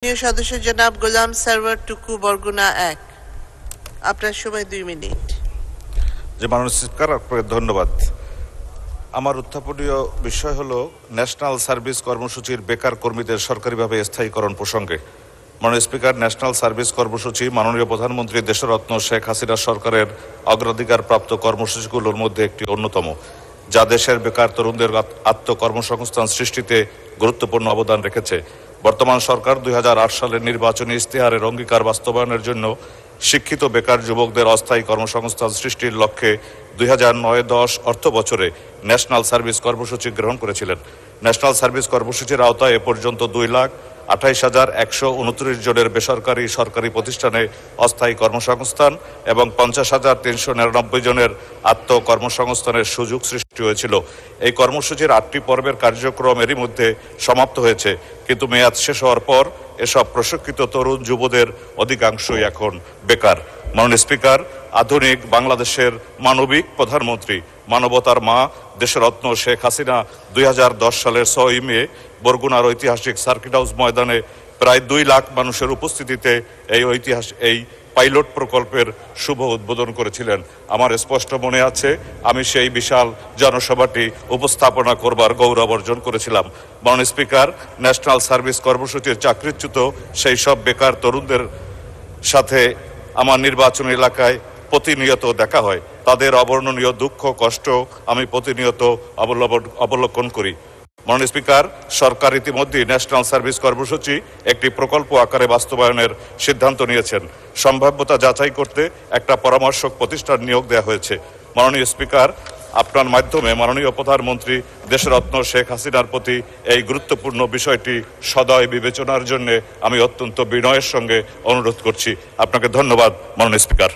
প্রিয় সদস্য জনাব গোলাম সারওয়ার টুকু বরগুনা 1। আপনার সময় 2 মিনিট। যে মাননীয় স্পিকার, আপনাকে ধন্যবাদ। আমার উত্থাপনীয় বিষয় হলো ন্যাশনাল সার্ভিস কর্মসূচির বেকার কর্মীদের সরকারিভাবে স্থায়ীকরণ প্রসঙ্গে। মাননীয় স্পিকার, ন্যাশনাল সার্ভিস কর্মসূচি মাননীয় প্রধানমন্ত্রী দেশরত্ন শেখ হাসিনা সরকারের অগ্রাধিকার প্রাপ্ত কর্মসূচিগুলোর মধ্যে একটি অন্যতম, যা দেশের বেকার তরুণদের আত্মকর্মসংস্থান সৃষ্টিতে গুরুত্বপূর্ণ অবদান রেখেছে। বর্তমান সরকার 2008 সালের নির্বাচনী ইশতেহারের অঙ্গীকার বাস্তবায়নের জন্য শিক্ষিত বেকার যুবকদের অস্থায়ী কর্মসংস্থান সৃষ্টির লক্ষ্যে 2009-10 অর্থ বছরে ন্যাশনাল সার্ভিস কর্মসূচি গ্রহণ করেছিলেন। ন্যাশনাল সার্ভিস কর্মসূচির আওতায় এ পর্যন্ত 2,28,129 জনের বেসরকারি সরকারি প্রতিষ্ঠানে অস্থায়ী কর্মসংস্থান এবং 50,399 জনের আত্মকর্মসংস্থানের সুযোগ সৃষ্টি হয়েছিল। এই কর্মসূচির 8টি পর্বের কার্যক্রম এরই মধ্যে সমাপ্ত হয়েছে, কিন্তু মেয়াদ শেষ হওয়ার পর এসব প্রশিক্ষিত তরুণ যুবদের অধিকাংশই এখন বেকার। মাননীয় স্পিকার, আধুনিক বাংলাদেশের মানবিক প্রধানমন্ত্রী, মানবতার মা দেশরত্ন শেখ হাসিনা 2010 সালের 6 মে বরগুনার ঐতিহাসিক সার্কিট হাউস ময়দানে প্রায় 2 লাখ মানুষের উপস্থিতিতে এই পাইলট প্রকল্পের শুভ উদ্বোধন করেছিলেন। আমার স্পষ্ট মনে আছে, আমি সেই বিশাল জনসভাটি উপস্থাপনা করবার গৌরব অর্জন করেছিলাম। মাননীয় স্পিকার, ন্যাশনাল সার্ভিস কর্মসূচির চাকরিচ্যুত সেই সব বেকার তরুণদের সাথে আমার নির্বাচনী এলাকায় প্রতিনিয়ত দেখা হয়। তাদের অবর্ণনীয় দুঃখ কষ্ট আমি প্রতিনিয়ত অবলোকন করি। মাননীয় স্পিকার, সরকার ইতিমধ্যে ন্যাশনাল সার্ভিস কর্মসূচি একটি প্রকল্প আকারে বাস্তবায়নের সিদ্ধান্ত নিয়েছেন। সম্ভাব্যতা যাচাই করতে একটা পরামর্শক প্রতিষ্ঠান নিয়োগ দেওয়া হয়েছে। মাননীয় স্পিকার, আপনার মাধ্যমে মাননীয় প্রধানমন্ত্রী দেশরত্ন শেখ হাসিনার প্রতি এই গুরুত্বপূর্ণ বিষয়টি সদয় বিবেচনার জন্য আমি অত্যন্ত বিনয়ের সঙ্গে অনুরোধ করছি। আপনাকে ধন্যবাদ মাননীয় স্পিকার।